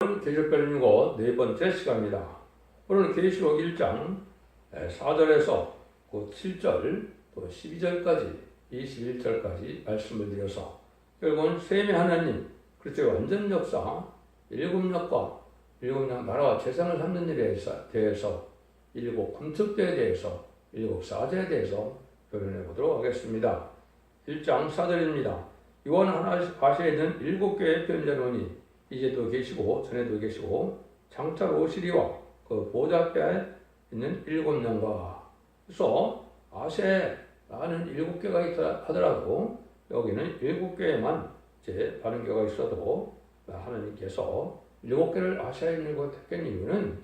계시록 네 번째 시간입니다. 오늘은 계시록 1장 4절에서 7절 또 12절까지 21절까지 말씀을 드려서 결국은 셈의 하나님, 그렇죠. 완전 역사, 일곱 역과 일곱 역 나라와 재상을 삼는 일에 대해서 일곱 군특대에 대해서 일곱 사제에 대해서 표현해 보도록 하겠습니다. 1장 4절입니다. 요한 아시아에 있는 일곱 교회의 편지자노니 이제도 계시고 전에도 계시고 장차로 오시리와 그 보좌 앞에 있는 일곱 영과. 그래서 아시아에는 일곱 개가 있다 하더라도 여기는 일곱 개에만 이제 다른 교가 있어도 하나님께서 일곱 개를 아시아에 있는 것 택한 이유는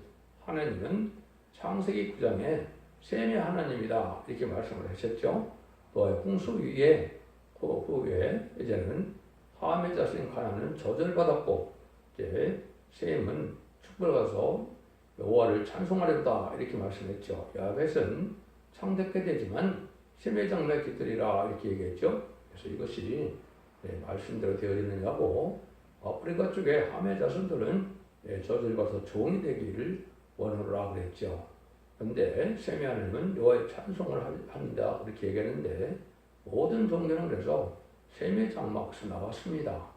하나님은 창세기 9장에 셈의 하나님이다 이렇게 말씀을 하셨죠. 또 홍수 위에 그 후에 이제는 함의 자손인 가나안은 저주를 받았고 이제 셈은 축복을 받아서 여호와를 찬송하려다 이렇게 말씀했죠. 야벳은 창대케 되지만 셈의 장래 깃들이라 이렇게 얘기했죠. 그래서 이것이 말씀대로 되어 있느냐고 아프리카 쪽의 함의 자손들은 저주를 받아서 종이 되기를 원하노라 그랬죠. 그런데 셈의 하나님은 여호와의 찬송을 한다 그렇게 얘기했는데 모든 종교는 그래서 셈의 장막에서 나왔습니다.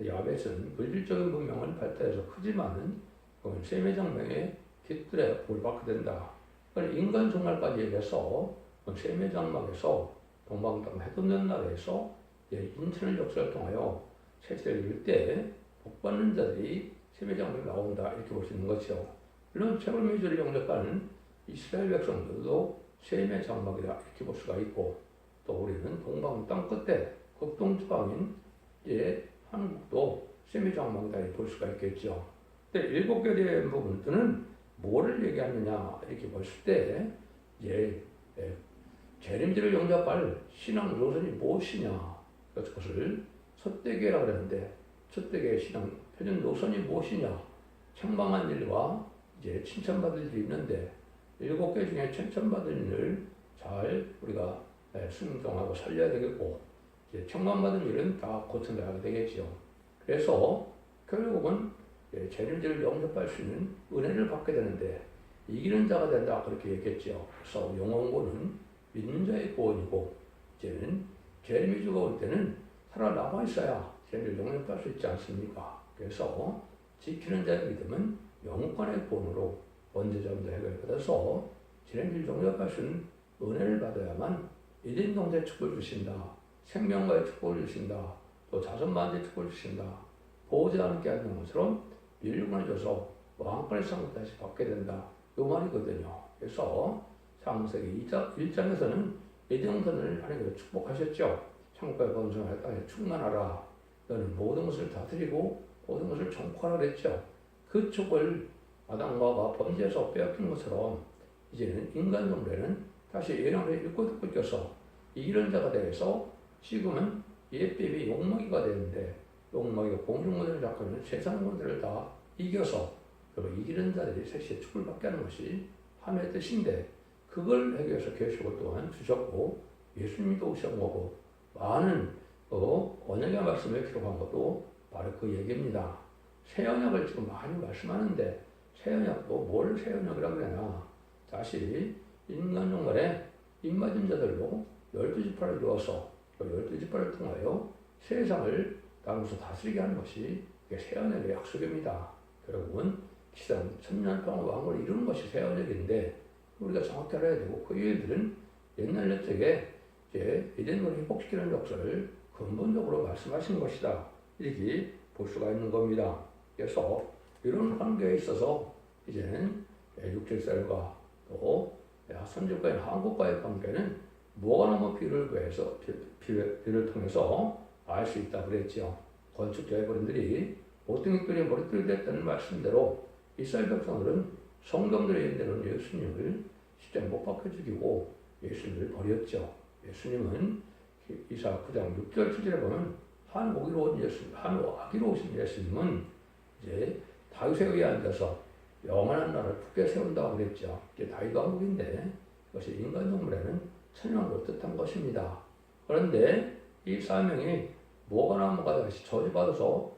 야벳은 물질적인 문명을 발달해서 크지만은 그건 셈의 장막의 깃들에 볼받게 된다. 인간 종말까지 얘기해서 셈의 장막에서 동방당 해돋는 날에서 인천의 역사를 통하여 세세를 읽을 때 복받는 자들이 셈의 장막에 나온다 이렇게 볼 수 있는 거죠. 물론 최골미주를 영접하는 이스라엘 백성들도 셈의 장막이다 이렇게 볼 수가 있고 또 우리는 동방 땅 끝에 극동지방인 한국도 셈의 장막이다 이렇게 볼 수가 있겠죠. 근데 일곱 개에 대한 부분들은 뭐를 얘기하느냐 이렇게 봤을 때 재림절을 영접할 신앙 노선이 무엇이냐 그것을 첫대계라고 그랬는데 첫대계의 신앙 표준 노선이 무엇이냐 책망한 일과 칭찬받을 일이 있는데 일곱 개 중에 칭찬받을 일을 잘 우리가 순종하고 살려야 되겠고 책망받은 일은 다 고쳐나가야 되겠죠. 그래서 결국은 재림절을 영접할 수 있는 은혜를 받게 되는데 이기는 자가 된다 그렇게 얘기했죠. 그래서 영원고는 믿는 자의 구원이고 이제는 재림주가 올 때는 살아남아 있어야 재림을 영접할 수 있지 않습니까? 그래서 지키는 자의 믿음은 영권의 구원으로 언제전부 해결받아서 재림을 영접할 수 있는 은혜를 받아야만 일인동체 축복을 주신다. 생명과의 축복을 주신다. 또 자손만의 축복을 주신다. 보호자 함께 하는 것처럼 밀gun을 줘서 왕권의 상을 다시 받게 된다. 이 말이거든요. 그래서 창세기 1장에서는 에덴선을 하나님께서 축복하셨죠. 창고의 번성할 땅에 충만하라. 너는 모든 것을 다스리고 모든 것을 정복하라 그랬죠. 그 축복을 아담과 범죄에서 빼앗긴 것처럼 이제는 인간 종래는 다시 예언을 읽고 듣고 껴서 이기는 자가 되어서 지금은 예비비 욕먹이가 되는데 욕먹이가 공중모델을 잡고는 세상 모델을 다 이겨서 이기는 자들이 셋이 축을 받게 하는 것이 하나님의 뜻인데 그걸 하기 위해서 계시록 또한 주셨고 예수님도 오신 거고 많은 언약의 말씀을 기록한 것도 바로 그 얘기입니다. 새 언약을 지금 많이 말씀하는데 새 언약도 뭘 새 언약이라고 그러나 다시 인간 종말에 입맞은 자들로 12지파를 이루어서 12지파를 통하여 세상을 나누어서 다스리게 하는 것이 새 언약의 약속입니다. 결국은 기상 천년평화 왕국을 이루는 것이 새 언약인데 우리가 정확히 알아야 되고 그 이유들은 옛날 옛적에 에덴을 회복시키는 역사를 근본적으로 말씀하신 것이다. 이렇게 볼 수가 있는 겁니다. 그래서 이런 관계에 있어서 이제는 육질살과 또 선질과의 한국과의 관계는 무화과나무 비를 구해서 비를 통해서 알 수 있다 그랬죠. 건축자 해버린들이 보통이들이 머리띠를 댔다는 말씀대로 이스라엘 백성들은 성경들의 예대로 예수님을 십자가에 못 박혀 죽이고 예수님을 버렸죠. 예수님은 이사 9장 6절 7절에 보면 한 아기로 오신 예수님은 이제 다윗에 의해 앉아서 영원한 나라를 굳게 세운다고 그랬죠. 이게 다윗 왕국인데 그것이 인간 동물에는 천년을 뜻한 것입니다. 그런데 이 사명이 무화과나무가 다시 저주받아서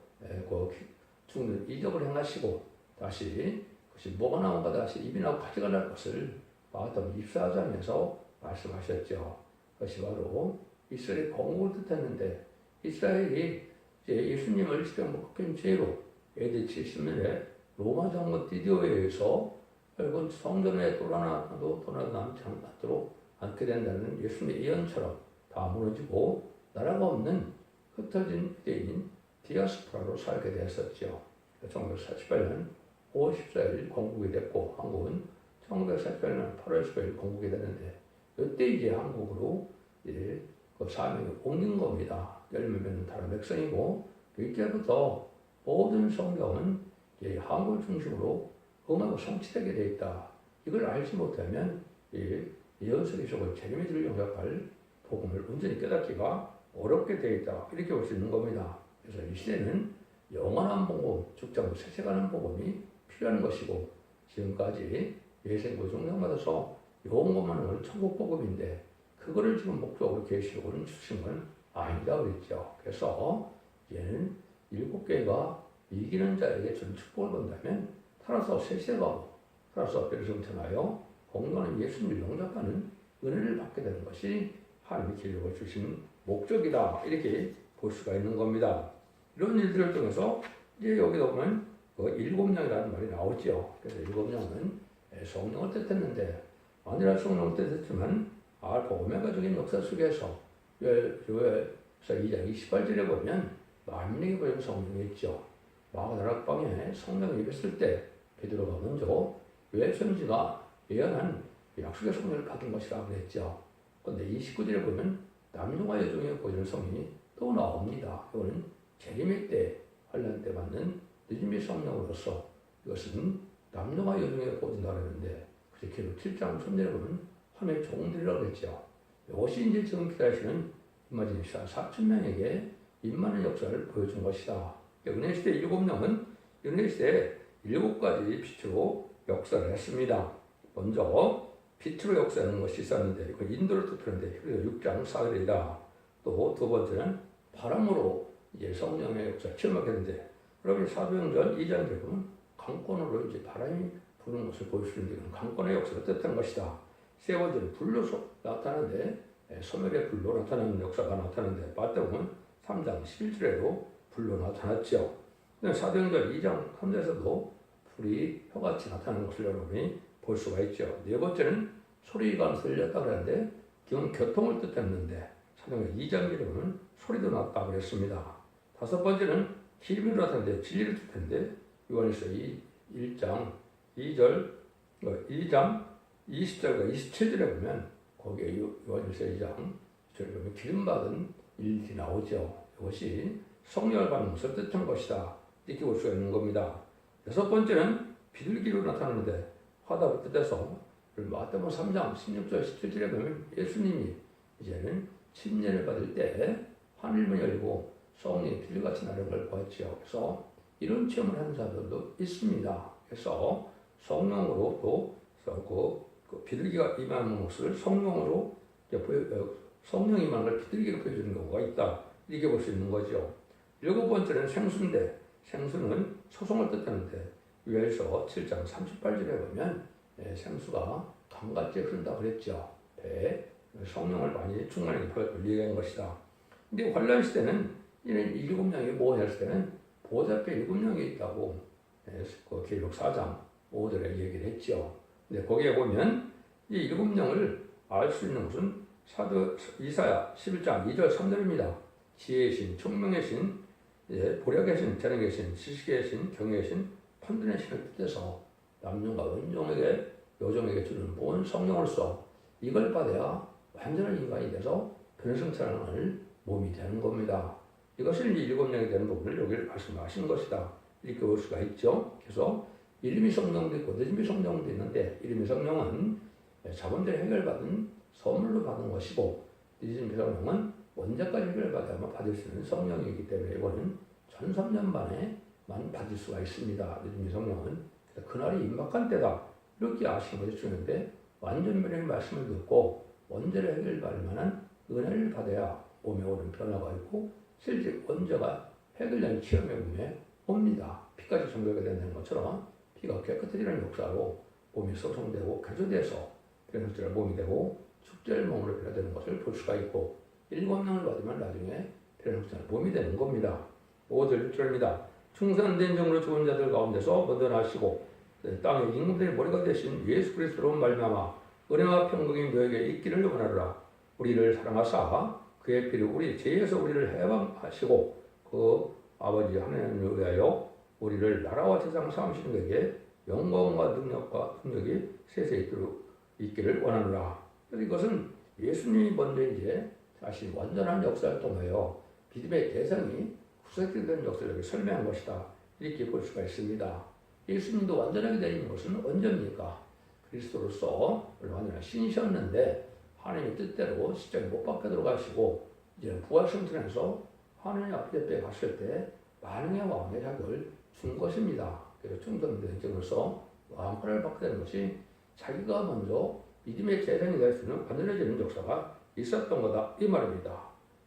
죽는 이적을 행하시고 다시 그것이 뭐가 나온가 다시 입이 나고 가져가는 것을 마땅히 입사하자면서 말씀하셨죠. 그것이 바로 이스라엘의 공국을 뜻했는데 이스라엘이 이제 예수님을 십자가목적인 죄로 AD 70년에 로마 장군 디디오에 의해서 결국은 성전에 돌아나도 남지 않도록 않게 된다는 예수님의 예언처럼 다 무너지고 나라가 없는 흩어진 유대인인 디아스포라로 살게 되었었죠. 1948년 5월 14일 건국이 됐고 한국은 1948년 8월 15일 건국이 됐는데 이때 이제 한국으로 이제 그 사명이 옮긴 겁니다. 10명 다른 백성이고 이때부터 모든 성경은 이제 한국을 중심으로 응하고 성취되게 되어 있다. 이걸 알지 못하면 예언석이 저걸 제레미야를 영접할 복음을 온전히 깨닫기가 어렵게 되어 있다. 이렇게 볼 수 있는 겁니다. 그래서 이 시대는 영원한 복음, 죽자고 세세가는 복음이 필요한 것이고 지금까지 예생고 종령받아서 요온 것만 하면 천국 복음인데 그거를 지금 목적으로 계시록으로 주신 건 아니다 그랬죠. 그래서 얘는 7개가 이기는 자에게 전 축복을 본다면 따라서 세세가고 따라서 별성천하여 공동하는 예수님을 영접하는 은혜를 받게 되는 것이 하나님의 기록을 주신 목적이다. 이렇게 볼 수가 있는 겁니다. 이런 일들을 통해서 이제 여기다 보면 그 7명이라는 말이 나오죠. 그래서 7명은 성령을 뜻했는데 아니라 성령을 뜻했지만 알파 오메가적인 역사 속에서 요엘서 2장 28절에 보면 만민에게 보이는 성령이 있죠. 마가다락방에 성령을 입었을 때 베드로가 먼저 요엘 선지가 예언한 약속의 성령을 받은 것이라고 그랬죠. 그런데 29절에 보면 남녀와 여종에게 보이는 성령이 또 나옵니다. 이거는 재림의 때 환란 때 받는 늦은비 성령으로서 이것은 남녀와 여종에게 보여준다고 했는데 그래서 기록 7장 3절에 보면 하나님의 종들이라고 했죠. 이것이 이제 지금 기다리시는 임마지니사 4,000명에게 임마는 역사를 보여준 것이다. 은혜시대 7명은 은혜시대에 7가지 빛으로 역사를 했습니다. 먼저 빛으로 역사하는 것이 있었는데 그 인도를 뜻하는데 그래서 6장 4절이다. 또 두 번째는 바람으로 이제 성령의 역사를 체험하겠는데 여러분 사도행전 2장에 보면 강권으로 이제 바람이 부는 것을 보일 수 있는데 강권의 역사를 뜻하는 것이다. 세 번째는 불로 나타나는데 소멸의 불로 나타나는 역사가 나타나는데 맞다보면 3장 11절에도 불로 나타났죠. 사도행전 2장 3절에서도 불이 혀같이 나타나는 것을 여러분이 볼 수가 있죠. 네 번째는 소리가 들렸다고 하는데 기본 교통을 뜻했는데 사도행전 2장에 보면 소리도 났다고 그랬습니다. 다섯 번째는 기름이 나타났는데 진리를 뜻했는데 요한일서 1장 2장 20절과 27절에 보면 거기에 요한일서 2장 저를 보면 기름 받은 일이 나오죠. 이것이 성령을 받는 것을 뜻한 것이다. 이렇게 볼 수가 있는 겁니다. 여섯 번째는 비둘기로 나타나는데 화답을 뜻해서 마태복음 3장 16절 17절에 보면 예수님이 이제는 침례를 받을 때 하늘문이 열리고 성령이 비둘기같이 나르는 걸 보았죠. 그래서 이런 체험을 하는 사람들도 있습니다. 그래서 성령으로 또 그 비둘기가 임하는 모습을 성령으로 성령이 임하는 걸 비둘기가 보여주는 경우가 있다. 이렇게 볼 수 있는 거죠. 일곱 번째는 생수인데 생수는 소송을 뜻하는데 요엘서 7장 38절에 보면 생수가 강같이 흐른다 그랬죠. 배에 성령을 많이 충만하게 얘기한 것이다. 근데 환란 시대는 이런 7명이 모였을 때는 보호자 앞에 7명이 있다고 그 기록 4장 5절에 얘기를 했죠. 근데 거기에 보면 이 7명을 알 수 있는 것은 사도 이사야 11장 2절 3절입니다. 지혜의 신, 총명의 신, 보력의 신, 재능의 신, 지식의 신, 경외의 신, 판단의 신을 뜻해서 남녀가 은종에게 여종에게 주는 본 성령으로서 이걸 받아야 완전한 인간이 돼서 변성사랑을 몸이 되는 겁니다. 이것을 이제 7명이 되는 부분을 여기 말씀하신 것이다. 이렇게 볼 수가 있죠. 그래서 이름이 성령도 있고 늦음이 성령도 있는데 이름이 성령은 자본들이 해결받은 선물로 받은 것이고 늦음이 성령은 언제까지 해결받아야만 받을 수 있는 성령이기 때문에 이거는 1300년 만에만 받을 수가 있습니다. 늦음이 성령은 그래서 그날이 임박한 때다. 이렇게 아시는 것이 중요한데 완전 변형의 말씀을 듣고 원죄를 해결받을 만한 은혜를 받아야 몸에 오는 변화가 있고 실제 원죄가 해결된 체험의 몸에 옵니다. 피까지 정결가 된다는 것처럼 피가 깨끗해지는 역사로 몸이 소성되고 개조돼서 변형질 몸이 되고 축제를 몸으로 변화되는 것을 볼 수가 있고 7명을 받으면 나중에 변형질 몸이 되는 겁니다. 5절 6절입니다. 충성된 정으로 죽은 자들 가운데서 먼저 나시고 땅의 임금들의 머리가 되신 예수 그리스도로 말미암아 은혜와 평강이 너에게 있기를 원하노라. 우리를 사랑하사 그의 피로 우리 죄에서 우리를 해방하시고 그 아버지 하나님을 위하여 우리를 나라와 세상 삼으시는 그에게 영광과 능력이 세세히 있기를 원하노라. 그래서 이것은 예수님이 먼저 이제 다시 완전한 역사를 통하여 믿음의 대상이 구속된 역사를 설명한 것이다. 이렇게 볼 수가 있습니다. 예수님도 완전하게 되는 것은 언제입니까? 그리스도로서 완전한 신이셨는데 하나님의 뜻대로 십자가에 못 박혀 들어가시고 이제 부활승천해서 하나님 앞에 갔을 때 만왕의 왕의 자격을 준 것입니다. 그래서 충성된 정으로서 왕권을 받게 되는 것이 자기가 먼저 믿음의 재산이 될 수 있는 완전해지는 역사가 있었던 거다 이 말입니다.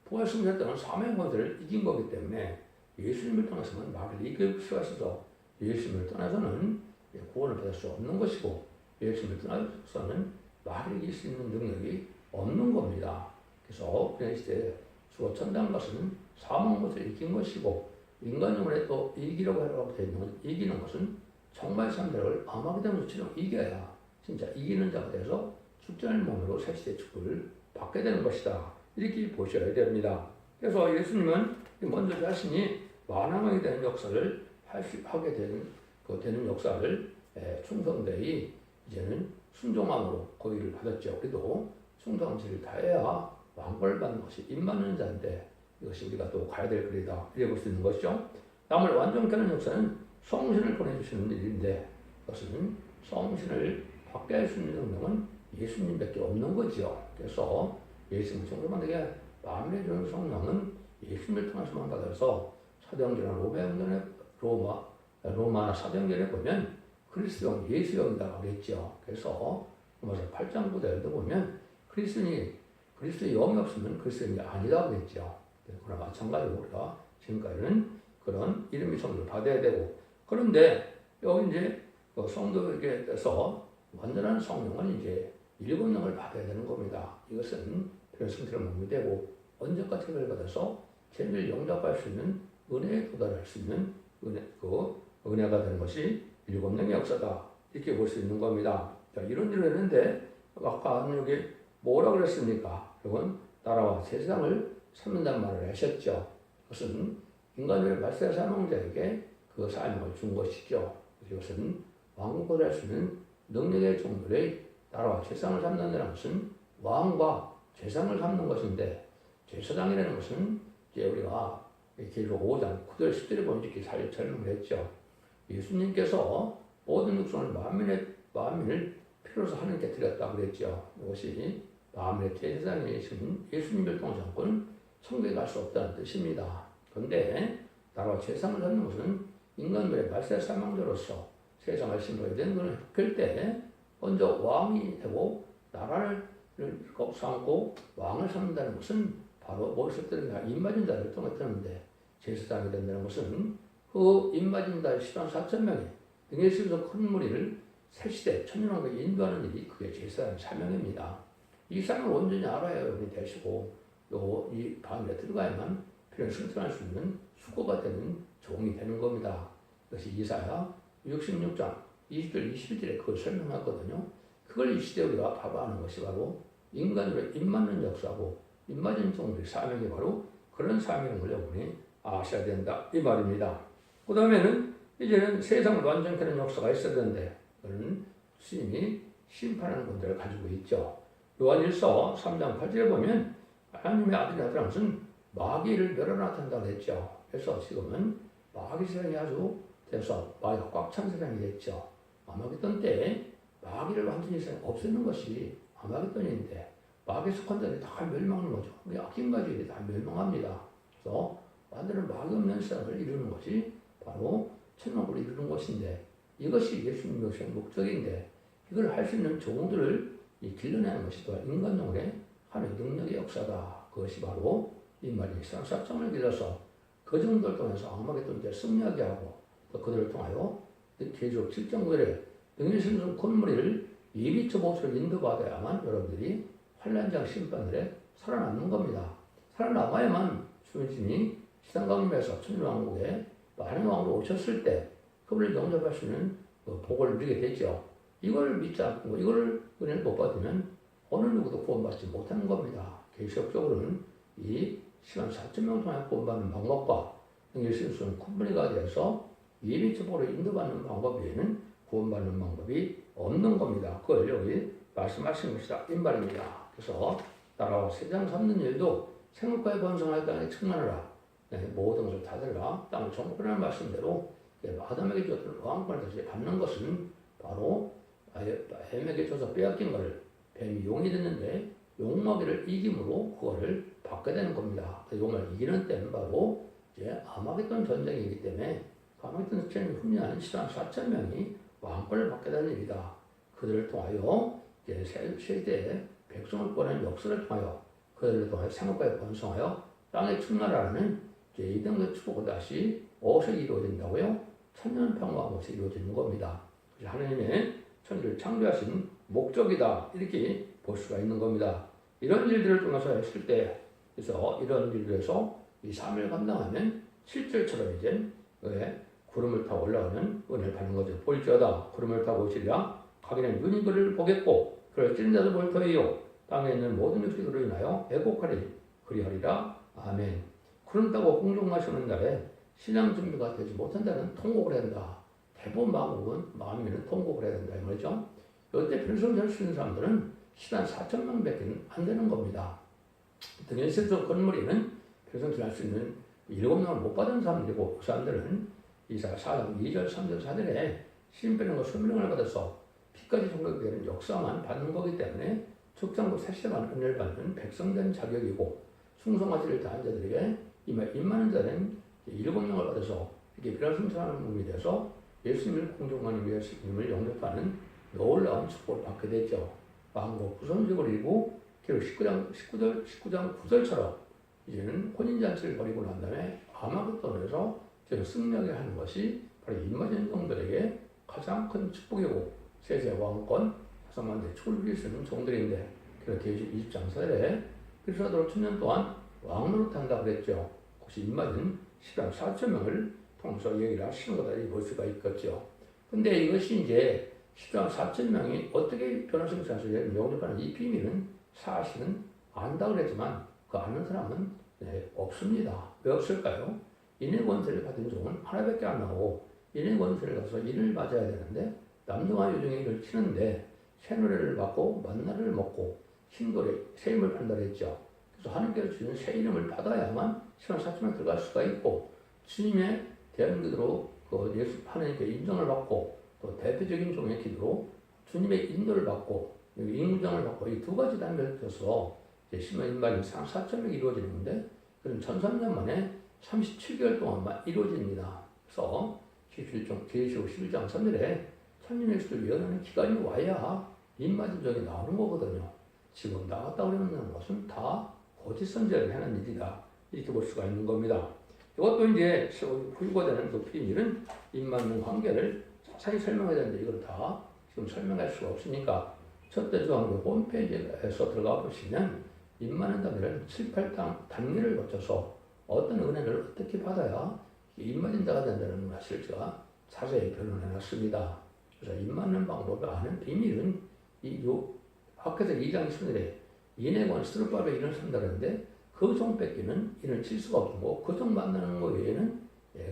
부활승천 때는 사망의 권세를 이긴 거기 때문에 예수님을 통해서는 마귀를 이길 수가 있어서 예수님을 떠나서는 구원을 받을 수 없는 것이고 예수님을 떠나서는 마귀를 이길 수 있는 능력이 없는 겁니다. 그래서 그런 시대에 주어 천당 것은 사망의 권세를 이긴 것이고 인간 영혼에 또 이기려고 하라고 되어 있는 이기는 것은 정말 상대를 아마게도는처럼 이겨야 진짜 이기는 자가 돼서 축전의 몸으로 새 시대의 축복을 받게 되는 것이다. 이렇게 보셔야 됩니다. 그래서 예수님은 먼저 자신이 만왕이 되는 역사를 하게 되는 역사를 충성되이 이제는 순종함으로 고의를 받았죠. 그래도 충성지를 다해야 왕권을 받는 것이 입맞는 자인데 이것이 우리가 또 가야 될 길이다. 이래 볼 수 있는 것이죠. 남을 완전케 하는 역사는 성신을 보내주시는 일인데 그것은 성신을 받게 할 수 있는 능력은 예수님밖에 없는 거죠. 그래서 예수님 성도만에게 마음에 주는 성령은 예수님을 통해서만 받아서 사도행전이나 로마나 사도행전에 보면 그리스도형 예수형이라고 그랬죠. 그래서 로마서 8장 9절에도 보면 그리스도의 영이 없으면 그리스도인이 아니라고 그랬죠. 그러나 마찬가지로 우리가 지금까지는 그런 이름의 성령을 받아야 되고 그런데 여기 이제 그 성도에게서 완전한 성령은 이제 7명을 받아야 되는 겁니다. 이것은 별승태를 몸이 되고 언제까 택을 받아서 죄를 용납할 수 있는 은혜에 도달할 수 있는 은혜가 되는 것이 7명의 역사다. 이렇게 볼 수 있는 겁니다. 자, 이런 일을 했는데 아까 여기 뭐라 그랬습니까? 여러분 나라와 세상을 삼는다는 말을 하셨죠. 그것은 인간의 말세 사망자에게 그 사명을 준 것이죠. 이것은 왕국을 할 수 있는 능력의 종들의 나라와 세상을 삼는다는 것은 왕과 세상을 삼는 것인데 제사장이라는 것은 이제 우리가 계시록 5장 9절 10절에 보면 이렇게 설명을 했죠. 예수님께서 모든 육성을 만민을 필요로서 하나님께 드렸다고 그랬죠. 이것이 만민의 제사장이신 예수님을 통해서 한건 천국에 갈 수 없다는 뜻입니다. 그런데 나라와 세상을 삼는 것은 인간들의 말세 사망자로서 세상을 신뢰해야 되는 것을 그럴 때 먼저 왕이 되고 나라를 삼고 왕을 삼는다는 것은 바로 머릿속 때는 입맞은 자를 통했다는데 제사장이 된다는 것은 그 입맞은 자의 10만 4천 명이 등에 실려서 큰 무리를 새 시대 천년왕국에 인도하는 일이 그게 제사장의 사명입니다. 이 사명을 온전히 알아야 여러분이 되시고 또 이 방에 들어가야만 필요한 승천할 수 있는 수고가 되는 종이 되는 겁니다. 그것이 이사야 66장 20절 21절에 그걸 설명하거든요. 그걸 이 시대에 우리가 바로 아는 것이 바로 인간으로 입맞는 역사고 입맞은 종들의 사명이 바로 그런 사명인 걸 여러분이 아셔야 된다 이 말입니다. 그 다음에는 이제는 세상을 완전케 하는 역사가 있어야 되는데 그는 주님이 심판하는 분들을 가지고 있죠. 요한일서 3장 8절에 보면 하나님의 아들이 나타난 것은 마귀를 멸하나타난다고 했죠. 그래서 지금은 마귀 세상이 아주 돼서 마귀가 꽉 찬 세상이 됐죠. 아마겟돈 때 마귀를 완전히 없애는 것이 아마겟돈인데 마귀에 속한 자들이 다 멸망하는 거죠. 우리 악인 가족이 다 멸망합니다. 그래서 완전한 마귀 없는 세상을 이루는 것이 바로 천국을 이루는 것인데 이것이 예수님의 목적인데 이걸 할 수 있는 종들을 길러내는 것이 또 인간용의 하나의 능력의 역사다. 그것이 바로 이 말이 14장을 길러서 그 정도를 통해서 아마겟돈 이제 승리하게 하고 또 그들을 통하여 계속 7.9절에 능력신성 콧물을 예비처 보수를 인도받아야만 여러분들이 환란장 심판들에 살아남는 겁니다. 살아남아야만 주님이 시상강림에서 천일왕국에 많은 왕으로 오셨을 때 그분을 영접할 수 있는 복을 누리게 되죠. 이걸 믿지 않고 이걸 은혜를 못 받으면 어느 누구도 구원받지 못하는 겁니다. 개인적으로는 이 시간 4,000명 동안 구원받는 방법과 능력신성 콧물이가 돼서 예비처보로 인도받는 방법 외에는 구원받는 방법이 없는 겁니다. 그걸 여기 말씀하신 것이다. 이 말입니다. 그래서 나라와 세상 삼는 일도 생각과의 번성할 땅에 충만하라. 모든 것을 다 들라. 땅을 정복하라는 말씀대로 아담에게 줬던 왕권을 다시 받는 것은 바로 뱀에게 줘서 빼앗긴 것을 뱀이 용이 됐는데 용마귀를 이김으로 그거를 받게 되는 겁니다. 용을 이기는 때는 바로 이제 아마겟돈 전쟁이기 때문에 아마겟돈 전쟁이 훈련한 시간 4,000명이 왕권을 받게 되는 일이다. 그들을 통하여 이제 세대의 백성을 보낸 역사를 통하여 그들을 통하여 생업과에 번성하여 땅에 충만하라는 이등의 축복이 다시 어디서 이루어진다고요? 천년 평화가 어디서 이루어지는 겁니다. 그래서 하나님의 천지를 창조하신 목적이다. 이렇게 볼 수가 있는 겁니다. 이런 일들을 통해서 했을 때, 그래서 이런 일들에서 이 삶을 감당하면 실제처럼 이제 구름을 타고 올라가는 은혜를 받는 거죠. 볼지어다 구름을 타고 오시리라. 가기는 눈이 그를 보겠고 그를 찌른 자도 볼 터이요. 땅에 있는 모든 육식이 그로 인하여 애곡하리 그리하리라. 아멘. 구름 타고 공중마시는 날에 신앙 준비가 되지 못한다는 통곡을 한다. 대부분 마음에는 통곡을 해야 된다. 이 말이죠. 이때 편성될 수 있는 사람들은 시간 4,000명밖에 안 되는 겁니다. 등연실적 건물에는 편성될 수 있는 7명을 못 받은 사람들이고 그 사람들은 이사야 4장 2절 3절 4절에 신변과 소명을 받아서 피까지 종격되는 역사만 받는 거기 때문에 축장부 세세만 은혜를 받는 백성된 자격이고 충성하지를 다한 자들에게 임하는 자는 7명을 받아서 이렇게 비라승천하는 몸이 돼서 예수님을 공중하는 예수님을 영접하는 놀라운 축복을 받게 됐죠. 왕국 구성적을 이루고 결국 19장 9절처럼 이제는 혼인잔치를 벌이고 난 다음에 아마겟돈에서 승리하게 하는 것이 바로 임마진 종들에게 가장 큰 축복이고 세세 왕권 5만 대 축을 누릴 수 있는 종들인데 그렇게 20장 4절에 그리스도로 1000년 동안 왕노릇 한다 그랬죠. 그것이 임마진 10만 4천명을 통해서 얘기를 하시는 거다 볼 수가 있겠죠. 근데 이것이 이제 10만 4천명이 어떻게 변화성을 사실을 영접하는 이 비밀은 사실은 안다 그랬지만 그 아는 사람은 없습니다. 왜 없을까요? 인의 권세를 받은 종은 하나밖에 안 나오고 인의 권세를 가서 인을 맞아야 되는데 남녀와 여종의 일을 치는데 새노래를 받고 만나를 먹고 신도래 새 이름을 판단했죠. 그래서 하나님께서 주시는 새 이름을 받아야만 10만 4천명 들어갈 수가 있고 주님의 대언기도로 그 예수 하나님께 인정을 받고 또 대표적인 종의 기도로 주님의 인도를 받고 인구장을 받고 이 두 가지 단계에서 10만 인반이 4천명이 이루어지는데 그런 1300년 만에 37개월 동안만 이루어집니다. 그래서 계시록 11장 3절에 천년의 수를 예언하는 기간이 와야 인마진정이 나오는 거거든요. 지금 나갔다 오려는 것은 다 거짓 선제를 하는 일이다. 이렇게 볼 수가 있는 겁니다. 이것도 이제 불거되는 그 비밀은 인마는 관계를 자세히 설명해야 되는데 이걸 다 지금 설명할 수가 없으니까 첫대주왕국 홈페이지에서 들어가 보시면 인마는 단계를 7, 8단계를 거쳐서 어떤 은혜를 어떻게 받아야 인마진자가 된다는 사실을 제가 자세히 변론해 놨습니다. 그래서 인맞는 방법을 아는 비밀은 밖에서 2장 10절에 인해권 스루바벨 인을 쓴다는데 그 종 뺏기는 인을 칠 수가 없고 그 종 만나는 것 외에는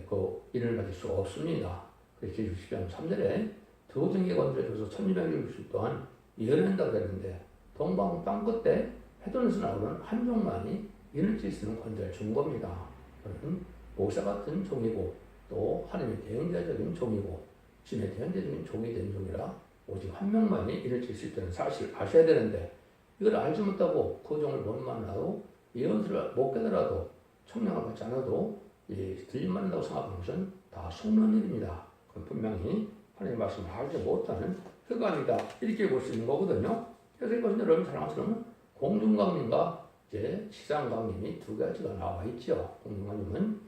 그 인을 받을 수가 없습니다. 그래서 60장 3절에 두 종의 건드려줘서 1260 동안 예언한다고 그랬는데 동방 땅 끝에 해돈에서 나오는 한 종만이 인을 칠 수 있는 권세를 준 겁니다. 그는 모세 같은 종이고 또 하나님의 대형자적인 종이고 주님의 대형자적인 종이 된 종이라 오직 한 명만이 인을 칠 수 있다는 사실을 아셔야 되는데 이걸 알지 못하고 그 종을 못 만나도 예언서를 못 깨달아도 청량을 받지 않아도 들림만 한다고 생각하는 것은 다 속는 일입니다. 그건 분명히 하나님의 말씀을 알지 못하는 흑암이다. 이렇게 볼 수 있는 거거든요. 그래서 이것은 여러분 사랑하시는 공중강림과 이제 시상강림이 두 가지가 나와 있죠. 공중강림은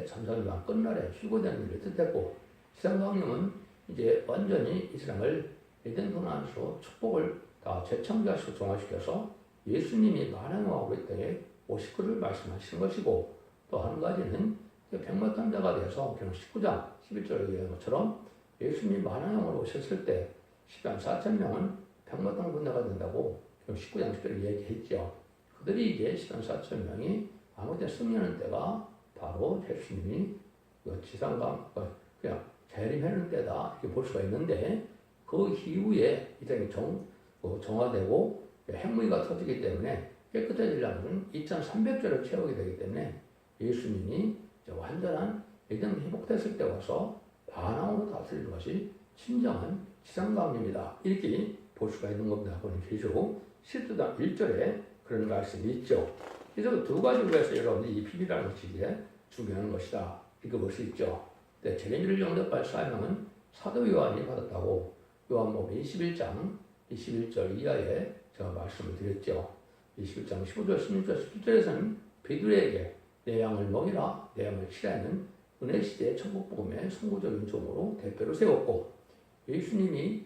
참사유한 끝날에 휴거되는 일을 뜻했고, 시상강림은 이제 완전히 이 세상을 에덴 동산 안에서 축복을 다 재창조하시고 정화시켜서 예수님이 만왕하고 이 땅에 오실 것을 말씀하시는 것이고, 또 한 가지는 백마탄자가 돼서 그냥 19장 11절에 얘기한 것처럼 예수님이 만왕형으로 오셨을 때 10만 4천 명은 백마탄 군대가 된다고 19장 10절에 얘기했죠. 그들이 이제 10만 4천 명이 아무튼 승리하는 때가 바로 예수님이 지상강 그냥 재림하는 때다 이렇게 볼 수가 있는데, 그 이후에 이 땅이 정화되고 핵무기가 터지기 때문에 깨끗해지려면 2300절을 채우게 되기 때문에 예수님이 완전한 에덴이 회복됐을 때 와서 만왕으로 다스리는 것이 진정한 지상강림이다 이렇게 볼 수가 있는 겁니다. 그건 계시록 10장 1절에 그런 말씀이 있죠. 그래서 두 가지로 해서 여러분들이 이 비밀이라는 것이 이제 중요한 것이다 이렇게 볼 수 있죠. 재림을 영접할 사명은 사도 요한이 받았다고 요한복음 21장 21절 이하에 제가 말씀을 드렸죠. 21장 15절 16절 17절에서는 베드로에게 내 양을 먹이라 내 양을 치라는 은혜 시대의 천국복음의 선구적인 종으로 대표로 세웠고, 예수님이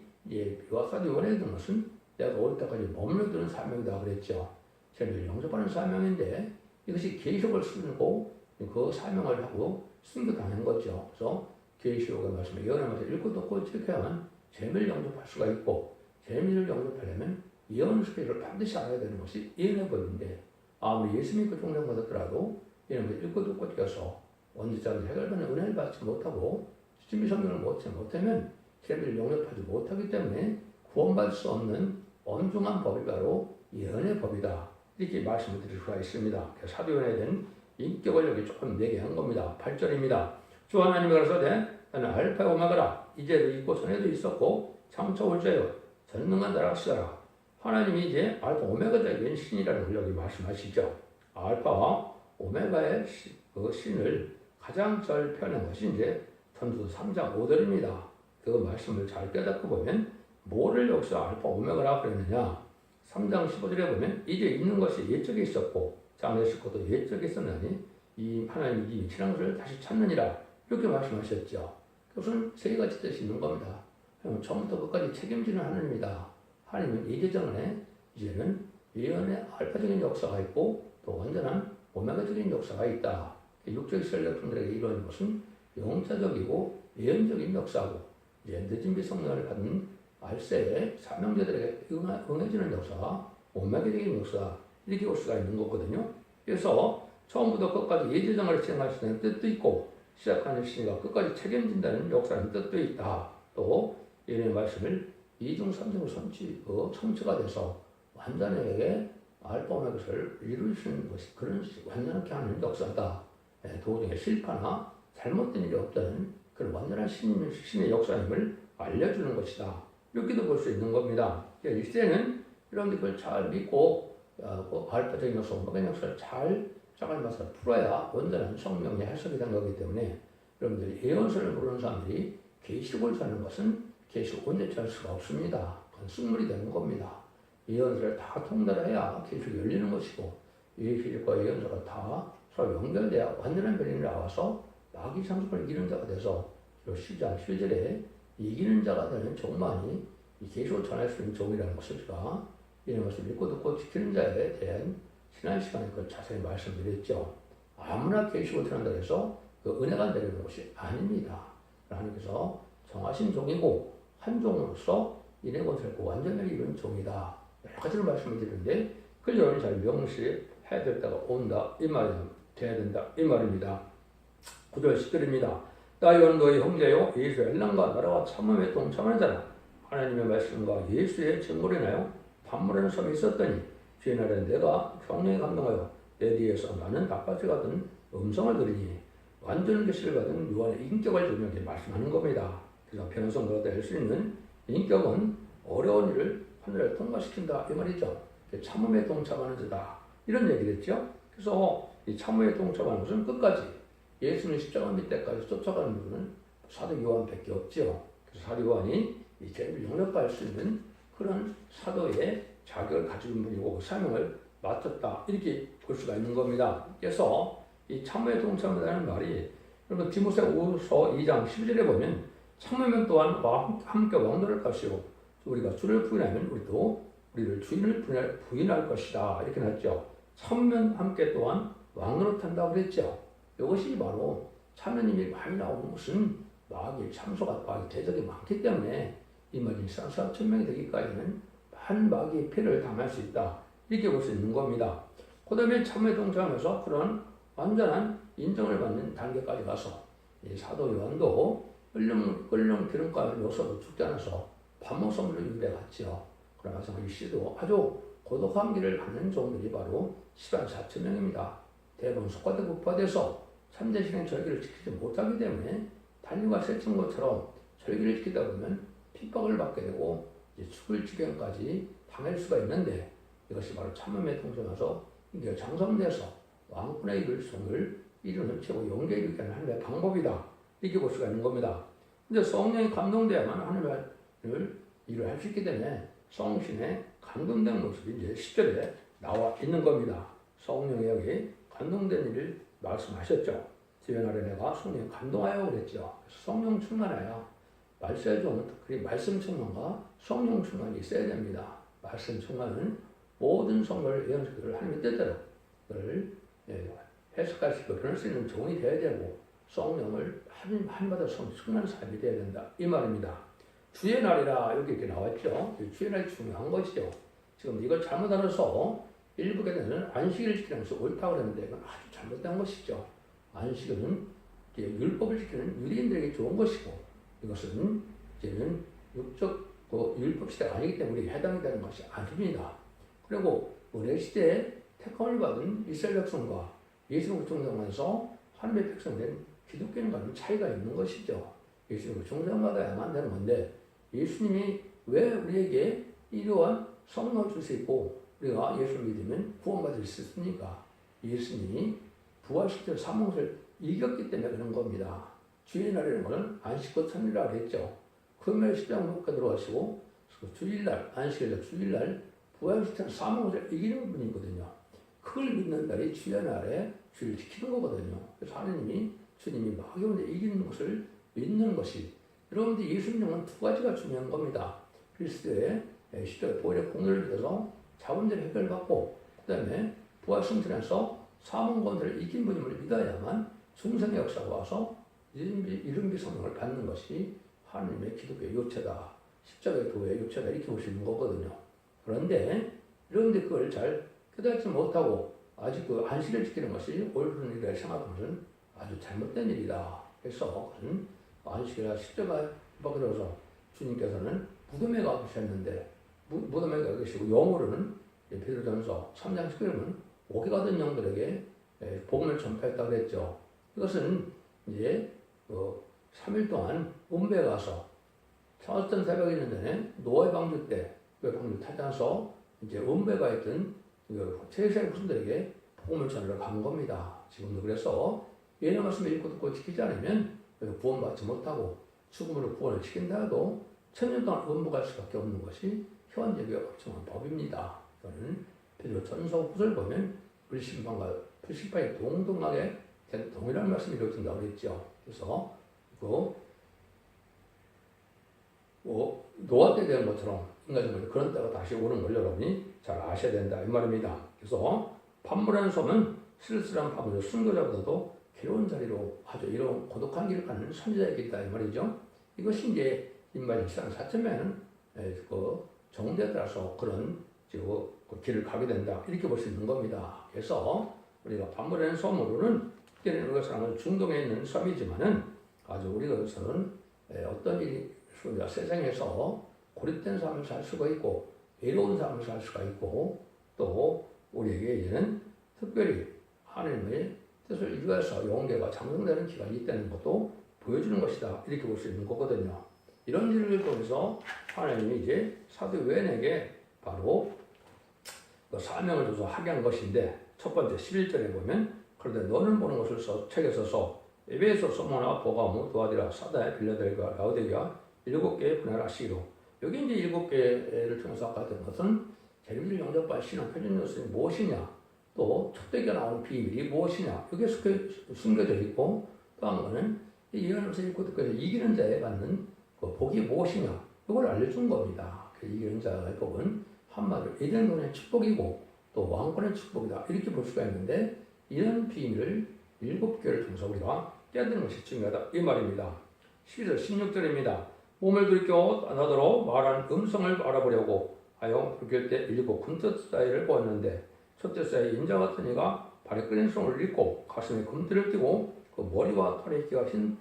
사도 요한에 든 것은 내가 올 때까지 머물러드는 사명이다 그랬죠. 재림을 영접하는 사명인데 이것이 계시록을 쓰고 그 사명을 하고 순교당한 거죠. 그래서 계시록의 말씀을 예언하면서 읽고 듣고 지켜야만 재림을 영접할 수가 있고, 재림을 영접하려면 예언 스피를 반드시 알아야 되는 것이 예언의 법인데, 아무리 예수 믿고 종령 받았더라도 이런 걸 읽고 듣고 지켜서 원죄자는 해결받는 은혜를 받지 못하고 주님의 성경을 못하면 재림을 영접하지 못하기 때문에 구원받을 수 없는 엄중한 법이 바로 예언의 법이다 이렇게 말씀을 드릴 수가 있습니다. 사도 요한에 대한 인격을 여기 조금 얘기한 겁니다. 8절입니다. 주 하나님이 가라사대 나는 알파 오메가라, 이제도 있고 전에도 있었고 장차 올 자요 전능한 나라시더라. 하나님이 이제 알파 오메가적인 신이라는 걸 여기 말씀하시죠. 알파와 오메가의 그 신을 가장 잘 표현한 것이 이제 전도 3장 5절입니다. 그 말씀을 잘 깨닫고 보면 뭐를 여기서 알파 오메가라 그랬느냐, 3장 15절에 보면 이제 있는 것이 옛적에 있었고 장래 있을 것도 옛적에 있었나니 이 하나님이 이 신앙을 다시 찾느니라 이렇게 말씀하셨죠. 그것은 세 가지 뜻이 있는 겁니다. 처음부터 끝까지 책임지는 하나님이다. 하나님은 예제전에 이제는 예언의 알파적인 역사가 있고 또 완전한 오메가적인 역사가 있다. 육적 이스라엘 백성들에게 이루어진 것은 영차적이고 예언적인 역사고, 이제 늦은 비성령을 받는 알세의 사명자들에게 응해지는 역사가 오메가적인 역사 이렇게 볼 수가 있는 거거든요. 그래서 처음부터 끝까지 예제정을 시행하시는 뜻도 있고 시작하는 시가 끝까지 책임진다는 역사라는 뜻도 있다. 또 예언의 말씀을 이중 삼중으로 성취가 돼서 완전하게 알파 오메가를 이루시는 것이 그런 완전하게 하는 역사다. 도중에 실패나 잘못된 일이 없다는 그런 완전한 신의 역사임을 알려주는 것이다. 이렇게도 볼 수 있는 겁니다. 이 시대는 여러분들 그걸 잘 믿고 알파적인 역사, 오메가 역사를 잘 짜가지 마서 풀어야 완전한 성명의 해석이 된 거기 때문에 여러분들이 예언서를 모르는 사람들이 계시록을 사는 것은 계시록 온전치 할 수가 없습니다. 그건 승물이 되는 겁니다. 예언서를 다 통달해야 계시록이 열리는 것이고, 계시록과 예언서가 다 서로 연결돼야 완전한 변론이 나와서 마귀 상속을 이기는 자가 돼서 10장 11절에 이기는 자가 되는 종만이 이 계시록을 전할 수 있는 종이라는 것을 제가 이런 것을 믿고 듣고 지키는 자에 대한 지난 시간에 그걸 자세히 말씀드렸죠. 아무나 계시록을 전한다고 해서 그 은혜가 내리는 것이 아닙니다. 하나님께서 정하신 종이고 한 종으로서 인의 것을 완전하게 이룬 종이다. 여러 가지로 말씀을 드리는데 그걸 여러분이 잘 명시해야 될 때가 온다 이 말이 돼야 된다 이 말입니다. 9절 10절입니다. 나이와 너의 형제요 예수의 엘람과 나라와 참음에 동참하는 자라. 하나님의 말씀과 예수의 증거로 인하여 반문하는 섬이 있었더니 주의 날에 내가 성령에 감동하여 내 뒤에서 나는 닭같이 같은 음성을 들으니 완전 계시를 받은 요한의 인격을 주면서 말씀하는 겁니다. 그래서 변성보다 될 수 있는 인격은 어려운 일을 하늘을 통과시킨다 이 말이죠. 참음에 동참하는 자다 이런 얘기를 했죠. 그래서 이 참음에 동참하는 것은 끝까지 예수님 십자가 밑에까지 쫓아가는 분은 사도 요한밖에 없죠. 그래서 사도 요한이 이 재림을 영접할 수 있는 그런 사도의 자격을 가지고 있는 분이고 그 사명을 맡았다 이렇게 볼 수가 있는 겁니다. 그래서 이 참모에 동참하다는 말이 그리고 디모데후서 2장 12절에 보면 참모면 또한 함께 왕노할 것이요 우리가 주를 부인하면 우리도 우리를 주인을 부인할 것이다 이렇게 났죠. 참모면 함께 또한 왕노릇한다고 그랬죠. 이것이 바로 참모님이 많이 나오는 것은 마귀의 참소가 마귀 대적이 많기 때문에 이 말이 4,000명이 되기까지는 많은 마귀의 피해를 당할 수 있다 이렇게 볼 수 있는 겁니다. 그 다음에 참모에 동참하면서 그런 완전한 인정을 받는 단계까지 가서 이 사도 요한도 끓는 기름가를 요소로 죽지 않아서 반목선물을 유배했지요. 그러면서 이 씨도 아주 고독한 길을 가는 종들이 바로 14,000명입니다. 대부분 속과대 국파돼서 3대 신의 절기를 지키지 못하기 때문에 단유가 세친 것처럼 절기를 지키다 보면 핍박을 받게 되고 이제 죽을 지경까지 당할 수가 있는데 이것이 바로 참음에 동참해서 이게 장성돼서 왕권의 일성을 이루는 최고 용기에 이르게 하는 하나님의 방법이다. 이렇게 볼 수가 있는 겁니다. 근데 성령이 감동돼야만 하나님을 일을 할 수 있기 때문에 성신의 감동된 모습이 이제 10절에 나와 있는 겁니다. 성령이 여기 감동된 일을 말씀하셨죠. 주변 아래 내가 성령에 감동하여 그랬죠. 성령 충만하여 말세종 특히 말씀 충만과 성령 충만이 있어야 됩니다. 말씀 충만은 모든 성령을 예언시키기를 하나님의 뜻대로 그걸 해석할 수 있고 변할 수 있는 종이 되어야 되고 성령을 하나님마다 충만한 사람이 되어야 된다 이 말입니다. 주의 날이라 여기 이렇게 나왔죠. 주의 날이 중요한 것이죠. 지금 이걸 잘못 알아서 일부에는 안식일을 지키는 것이 옳다고 그러는데 이건 아주 잘못된 것이죠. 안식일은 율법을 지키는 유대인들에게 좋은 것이고 이것은 이제는 육적 율법 시대가 아니기 때문에 우리에게 해당이 되는 것이 아닙니다. 그리고 은혜 시대에 택함을 받은 이스라엘 백성과 예수님을 중생하면서 하나님의 백성된 기독교인과는 차이가 있는 것이죠. 예수님을 중생받아야만 되는 건데 예수님이 왜 우리에게 이러한 성령을 줄 수 있고 우리가 예수를 믿으면 구원받을 수 있습니까? 예수님이 부활시켜 사망을 이겼기 때문에 그런 겁니다. 주의 날이라는 것은 안식과 천일이라고 했죠. 금요일 십자가 못 들어가시고 주일날 안식일 주일날 부활시켜 사망을 이기는 분이거든요. 그걸 믿는 날이 주의 날에 주를 지키는 거거든요. 그래서 하나님이 주님이 마귀를 이기는 것을 믿는 것이 여러분들 예수님은 두 가지가 중요한 겁니다. 그리스도의 시대의 보혈의 공로를 믿어서 자본들의 해결받고 그 다음에 부활 승천해서 사망 권세를 이긴 분임을 믿어야만 중생의 역사가 와서 이른비 성령을 받는 것이 하나님의 기독교의 요체다. 십자가의 교회의 요체다. 이렇게 볼 수 있는 거거든요. 그런데 여러분들 그걸 잘 깨닫지 못하고 아직 그 안식을 지키는 것이 옳은 일이라 생각하는 것은 아주 잘못된 일이다. 그래서 그것은 안식이라 십자가에 박혀서 주님께서는 무덤에 가 계셨는데 무덤에 가 계시고 영으로는 베드로전서 3장 10절에는 옥에 가던 영들에게 복음을 전파했다고 그랬죠. 이것은 이제 3일 동안 음배에 가서 어떤 새벽이 있는 전에 노아의 방주 때 그 방주 타자서 이제 음배가 있던 세세 후손들에게 복음을 전하러 간 겁니다. 지금도 그래서 예언의 말씀을 읽고 듣고 지키지 않으면 구원받지 못하고 죽음으로 구원을 시킨다 해도 천년 동안 음부갈 수밖에 없는 것이 현재의 엄청난 법입니다. 이거는 베드로전서 9절 보면 불신방과 불신방이 동등하게 동일한 말씀이 이루어진다고 그랬죠. 그래서 노아 때 된 것처럼 인간적으로 그런 때가 다시 오는 걸 여러분이 잘 아셔야 된다 이 말입니다. 그래서 판물한 섬은 쓸쓸한 파물을 순교자보다도 괴로운 자리로 아주 이런 고독한 길을 가는 선지자에게 있다 이 말이죠. 이것이 이제 인마의 4,000명은 그 정대에 따라서 그런 그 길을 가게 된다 이렇게 볼 수 있는 겁니다. 그래서 우리가 판물한 섬으로는 이제는 우리가 사는 중동에 있는 섬이지만은 아주 우리가서는 어떤 일이 우리가 세상에서 고립된 삶을 살 수가 있고 외로운 삶을 살 수가 있고 또 우리에게 이제는 특별히 하나님의 뜻을 이루어서 용계가 장성되는 기간이 있다는 것도 보여주는 것이다 이렇게 볼 수 있는 거거든요. 이런 일을 통해서 하나님이 이제 사도 요한에게 바로 그 사명을 줘서 하게 한 것인데 첫 번째 11절에 보면 그런데 너는 보는 것을 책에 써서 에베소, 소모나, 보가무, 도아디라, 사다에, 빌라델과 라우디게아 7개의 분야를 하시기로 여기 이제 7개를 통해서 아까 했던 것은 재림을 영접할 신앙 표준 요소는 무엇이냐 또 촛대기가 나오는 비밀이 무엇이냐 여기에 숨겨져 있고 또 한 번은 이 예언에서 읽고 듣고 이기는 자에 받는 그 복이 무엇이냐 이걸 알려준 겁니다. 그 이기는 자의 복은 한마디로 에덴론의 축복이고 또 왕권의 축복이다 이렇게 볼 수가 있는데 이런 비밀을 7개를 통해서 우리가 깨닫는 것이 중요하다 이 말입니다. 12절 16절입니다. 몸을 들켜 나더러 말하는 음성을 알아보려고 하여 불길 때 7 금뜻 사이를 보았는데 첫째 사이 인자 같은 이가 발에 끓인 손을 입고 가슴에 금띠를 띠고 그 머리와 털의 기가 흰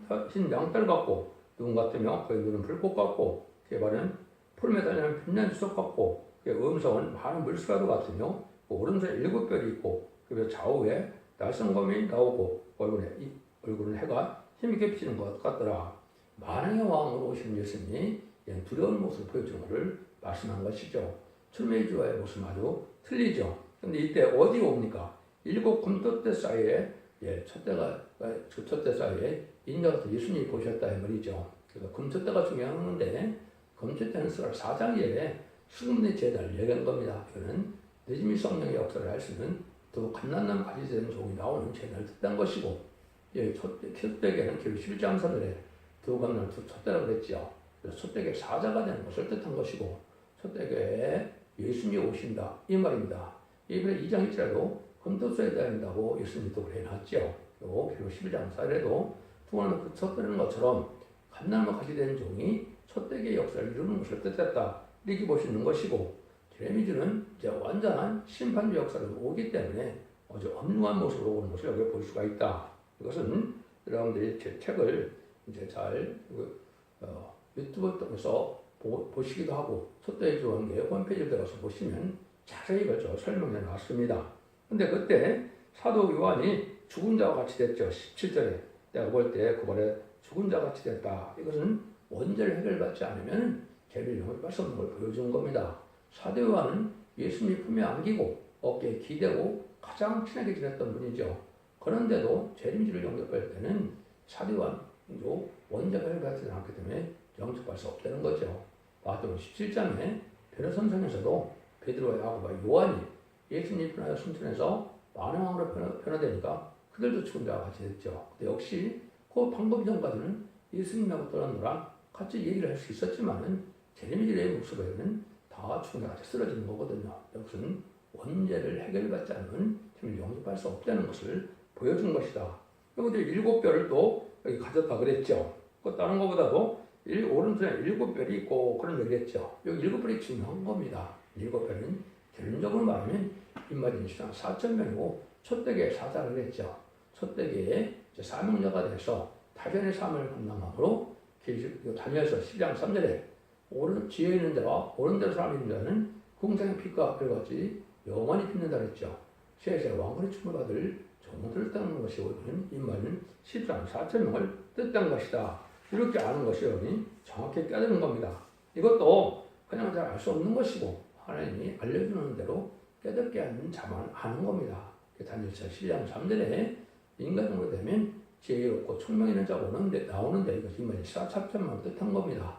양털 같고 눈 같으며 그의 눈은 불꽃 같고 그의 발은 풀매 달리는 빛난 주석 같고 그의 음성은 많은 물소라도 같으며 그 오른손에 7별이 있고 그 좌우에 날성검이 나오고 얼굴은 해가 힘있게 비치는 것 같더라. 만왕의 왕으로 오신 예수님이 두려운 모습을 보여주는 것을 말씀한 것이죠. 출애굽주와의 모습은 아주 틀리죠. 근데 이때 어디 옵니까? 7 금폛대 사이에 첫째 사이에 인자가 예수님이 보셨다 이 말이죠. 그래서 금폛대가 중요한 건데 금폛대는 스가랴 4장에 수금의 제단을 얘기한 겁니다. 이거는 느지미 성령의 역사를 알 수 있는 더 갓난난 가지되는 종이 나오는 제단을 뜻한 것이고 첫대계는 기록 11장 3절에 더 갓난난 첫대라고 그랬지요. 그래서 첫대계 사자가 되는 것을 뜻한 것이고 첫대계에 예수님이 오신다 이 말입니다. 이번에 2장 1절에도 금토소에 대한다고 예수님이 또 해놨죠. 그리고 11장 4절에도 두 번은 그 첫대는 것처럼 갓난만 가지된 종이 첫대계의 역사를 이루는 것을 뜻했다 이렇게 볼 수 있는 것이고 제레미야는 이제 완전한 심판주 역사를 오기 때문에 아주 엄중한 모습으로 오는 것을 여기 볼 수가 있다. 이것은 여러분들이 제 책을 이제 잘 유튜브 통해서 보시기도 하고 첫대의 주원계 홈페이지에 들어가서 보시면 자세히 걸쳐 설명해 놨습니다. 근데 그때 사도 요한이 죽은 자와 같이 됐죠. 17절에 내가 볼 때 그 말에 죽은 자와 같이 됐다. 이것은 원죄를 해결받지 않으면 죄를 용서할 수 없는 걸 보여준 겁니다. 사도 요한은 예수님이 품에 안기고 어깨에 기대고 가장 친하게 지냈던 분이죠. 그런데도 죄림지를 영접할 때는 사도 요한도 원죄가 해결받지 않기 때문에 영접할 수 없다는 거죠. 마태복음 17장에 변호선상에서도 베드로와 야고보와 요한이 예수님 편하여 순천해서 많은 왕으로 변화되니까 그들도 죽은 자와 같이 됐죠. 근데 역시 그 방법 전까지는 예수님하고 떠나노라 같이 얘기를 할 수 있었지만은 제레미야의 모습에는 다 죽은 자와 같이 쓰러지는 거거든요. 이것은 원죄를 해결받지 않으면 힘을 영접할 수 없다는 것을 보여준 것이다. 그리고 이제 7별을 또 여기 가졌다 그랬죠. 그 다른 것보다도 오른손에 7별이 있고 그런 얘기를 했죠. 여기 7별이 중요한 겁니다. 7별은 결론적으로 말하면 인마진 수당 4,000명이고 첫대계의 사자를 했죠. 첫대계의 사명자가 돼서 타전의 삶을 감당함으로 다니엘서 10장 3절에 지혜 있는 자와 오른대로 사람 있는 자는 궁상의 빛과 별같이 영원히 빛낸다 그랬죠. 세세 왕권의 축복을 받을 종들을 따르는 것이 오는 인마는 13 4,000명을 뜻한 것이다. 이렇게 아는 것이 여러분이 정확히 깨닫는 겁니다. 이것도 그냥 잘 알 수 없는 것이고 하나님이 알려주는 대로 깨닫게 하는 자만 아는 겁니다. 다니엘서 12장 3절에 인간으로 되면 지혜롭고 총명 있는 자가 나오는데 이것이 인마는 4,000명을 뜻한 겁니다.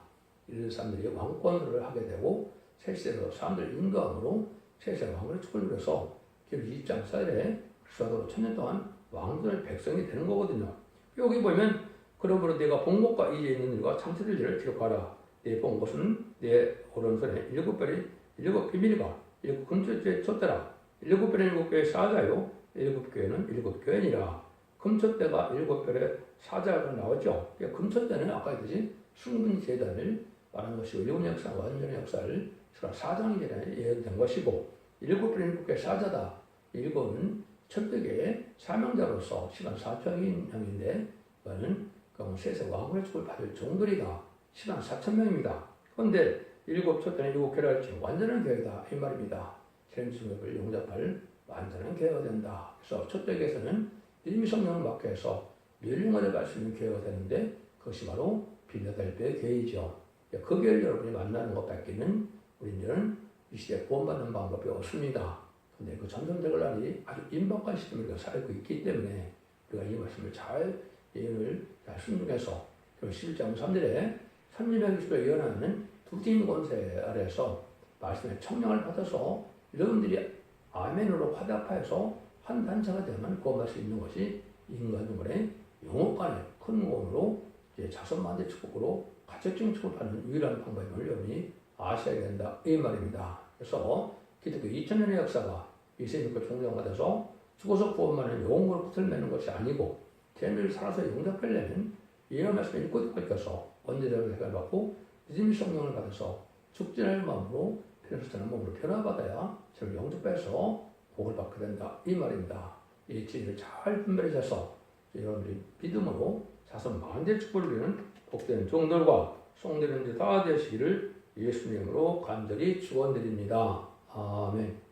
이런 사람들이 왕권을 하게 되고 세세로 사람들 인도함으로 세세 왕권의 축복을 누려서 기록 20장 4절에 수하도록 1000년 동안 왕들의 백성이 되는 거거든요. 여기 보면 그러므로 내가 본 것과 이에 있는 일과 참새들 일을 기록하라. 내 본 것은 내 오른손에 7별이 7 비밀과 7 금초대에 쳤더라. 7별은 7교의 사자요 7교회는 7교회니라. 금초대가 7별의 사자가 나왔죠. 금초대는 아까 했듯이 순금 제단을 말한 것이고 일본 역사, 완전의 역사를 4장이 예언된 것이고 7별은 7교의 사자다. 일본은 첫대계의 사명자로서 시간 4,000명인데 그거는 세세 왕권의 축복을 받을 종들이다. 시간 4,000명입니다. 그런데 7첫째는 7교회라 할지 완전한 교회다 이 말입니다. 세례를 용접할 완전한 교회가 된다. 그래서 첫대계에서는 이미 성령을 맡게 해서 멸류관을 갈 수 있는 교회가 되는데 그것이 바로 빌라델피아의 교회이죠. 그 교회를 여러분이 만나는 것밖에는 우리는 이 시대에 구원받는 방법이 없습니다. 근데 그 전성적을 날이 아주 임박한 시점을 우리가 살고 있기 때문에 우리가 이 말씀을 예언을 잘 순종해서 11장 3절에 삼위일체 그리스도의 예언하는 두 팀 권세 아래에서 말씀의 청량을 받아서 여러분들이 아멘으로 화답하여서 한 단체가 되면 구원받을 수 있는 것이 인간들의 영혼 간의 큰 구원으로 자손 만대 축복으로 가책적인 축복을 받는 유일한 방법임을 여러분이 아셔야 된다 이 말입니다. 그래서 기독교 2000년의 역사가 예수 믿고 종교받아서 죽어서 구원받는 영혼을 붙을 매는 것이 아니고 재미를 살아서 용접하려면 예언 말씀을 읽고 듣고 있어서 원죄적으로 해결받고 믿음의 성령을 받아서 축진할 마음으로 변화되는 몸으로 변화받아야 저를 영접해서 복을 받게 된다 이 말입니다. 이 진리를 잘 분별해서 여러분들이 믿음으로 자손 만대 축복을 누리는 복된 종들과 성도님들 다 되시기를 예수님으로 간절히 축원드립니다. 아멘.